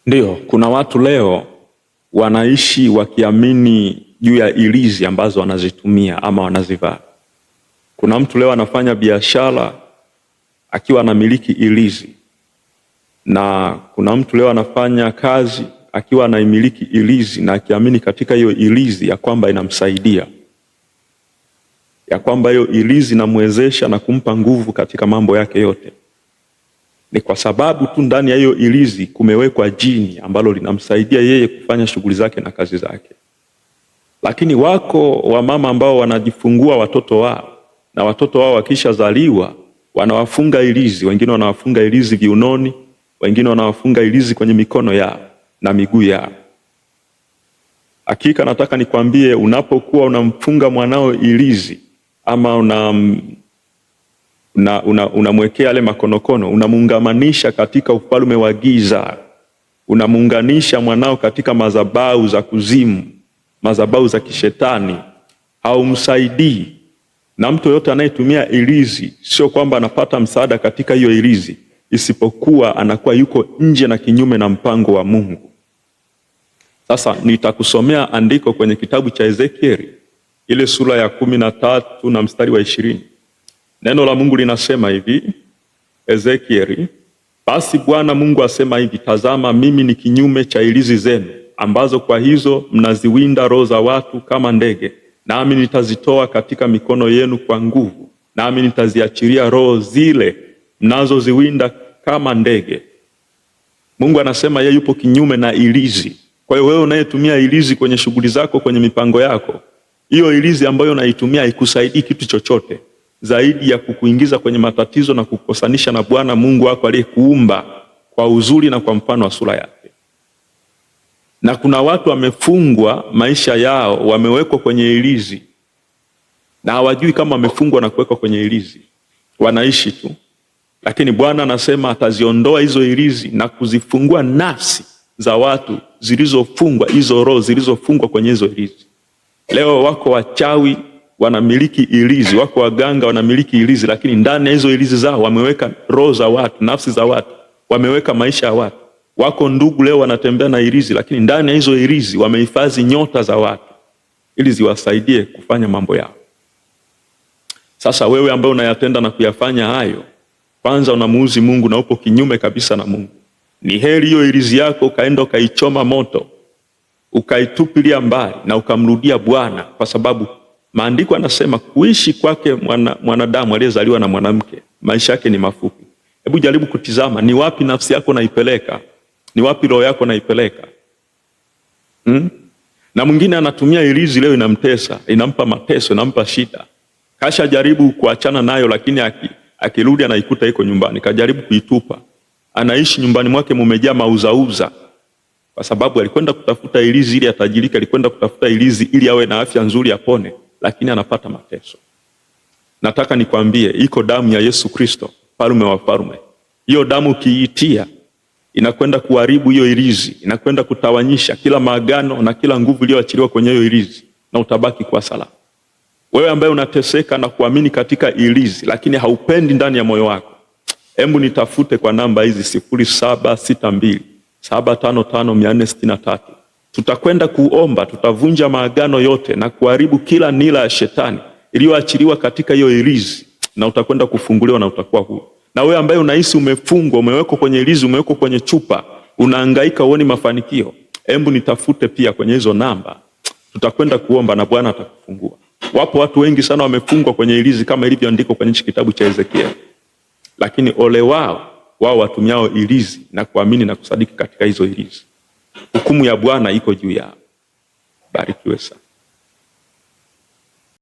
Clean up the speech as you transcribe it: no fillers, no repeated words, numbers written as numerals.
Ndiyo, kuna watu leo wanaishi wakiamini juu ya ilizi ambazo wanazitumia ama wanazivaa. Kuna mtu leo anafanya biashara akiwa anamiliki ilizi, na kuna mtu leo anafanya kazi akiwa anaimiliki ilizi na akiamini katika hiyo ilizi ya kwamba inamsaidia, ya kwamba hiyo ilizi inamwezesha na kumpa nguvu katika mambo yake yote. Ni kwa sababu tu ndani ya hiyo ilizi kumewekwa jini ambalo linamsaidia yeye kufanya shughuli zake na kazi zake. Lakini wako wamama ambao wanajifungua watoto wao, na watoto wao wakishazaliwa wanawafunga ilizi. Wengine wanawafunga ilizi viunoni, wengine wanawafunga ilizi kwenye mikono yao na miguu yao. Hakika nataka nikwambie, unapokuwa unamfunga mwanao ilizi ama unamwekea yale makonokono, unamuungamanisha katika ufalme wa giza. Unamuunganisha mwanao katika madhabahu za kuzimu, madhabahu za kishetani. Haumsaidii. Na mtu yote anayetumia ilizi, sio kwamba anapata msaada katika hiyo ilizi, isipokuwa anakuwa yuko nje na kinyume na mpango wa Mungu. Sasa nitakusomea andiko kwenye kitabu cha Ezekieli, ile sura ya 13 na mstari wa 20. Neno la Mungu linasema hivi, Ezekieli: basi Bwana Mungu asema hivi, tazama mimi ni kinyume cha ilizi zenu, ambazo kwa hizo mnaziwinda roho za watu kama ndege, nami nitazitoa katika mikono yenu kwa nguvu, nami nitaziachilia roho zile mnazoziwinda kama ndege. Mungu anasema yeye yupo kinyume na ilizi. Kwa hiyo wewe unayetumia ilizi kwenye shughuli zako, kwenye mipango yako, hiyo ilizi ambayo unaitumia haikusaidii kitu chochote zaidi ya kukuingiza kwenye matatizo na kukosanisha na Bwana Mungu wako aliyekuumba kwa uzuri na kwa mfano wa sura yake. Na kuna watu wamefungwa maisha yao, wamewekwa kwenye ilizi na hawajui kama wamefungwa na kuwekwa kwenye ilizi, wanaishi tu. Lakini Bwana anasema ataziondoa hizo ilizi na kuzifungua nafsi za watu zilizofungwa, hizo roho zilizofungwa kwenye hizo ilizi. Leo wako wachawi wanamiliki ilizi, wako waganga wanamiliki ilizi, lakini ndani ya hizo ilizi zao wameweka roho za watu, nafsi za watu, wameweka maisha ya watu. Wako ndugu leo wanatembea na ilizi, lakini ndani ya hizo ilizi wamehifadhi nyota za watu ili ziwasaidie kufanya mambo yao. Sasa wewe ambaye unayatenda na kuyafanya hayo, kwanza unamuuzi Mungu na upo kinyume kabisa na Mungu. Ni heri hiyo ilizi yako ukaenda ukaichoma moto, ukaitupilia mbali na ukamrudia Bwana, kwa sababu Maandiko yanasema kuishi kwake mwanadamu aliyezaliwa na mwanamke, maisha yake ni mafupi. Hebu jaribu kutizama, ni wapi nafsi yako naipeleka? Ni wapi roho yako naipeleka? Na mwingine anatumia ilizi leo, inamtesa, inampa mateso, inampa shida. Kasha jaribu kuachana nayo, lakini akirudi anaikuta iko nyumbani. Kajaribu kuitupa, anaishi nyumbani mwake mumejaa mauzauza, kwa sababu alikwenda kutafuta ilizi ili atajirike, alikwenda kutafuta ilizi ili awe na afya nzuri apone, lakini anapata mateso. Nataka nikwambie, iko damu ya Yesu Kristo, mfalme wa falme. Hiyo damu ukiitia, inakwenda kuharibu hiyo ilizi, inakwenda kutawanyisha kila maagano na kila nguvu iliyoachiliwa kwenye hiyo ilizi, na utabaki kwa salama. Wewe ambaye unateseka na kuamini katika ilizi, lakini haupendi ndani ya moyo wako, hebu nitafute kwa namba hizi 0762 755 463. Tutakwenda kuomba, tutavunja maagano yote na kuharibu kila nila ya shetani iliyoachiliwa katika hiyo ilizi, na utakwenda kufunguliwa na utakuwa huru. Na wewe ambaye unahisi umefungwa, umewekwa kwenye ilizi, umewekwa kwenye chupa, unahangaika uone mafanikio, hebu nitafute pia kwenye hizo namba. Tutakwenda kuomba na Bwana atakufungua. Wapo watu wengi sana wamefungwa kwenye ilizi kama ilivyoandikwa kwenye kitabu cha Ezekieli. Lakini ole wao watumiao ilizi na kuamini na kusadiki katika hizo ilizi. Hukumu ya Bwana iko juu yao. Barikiwe sana.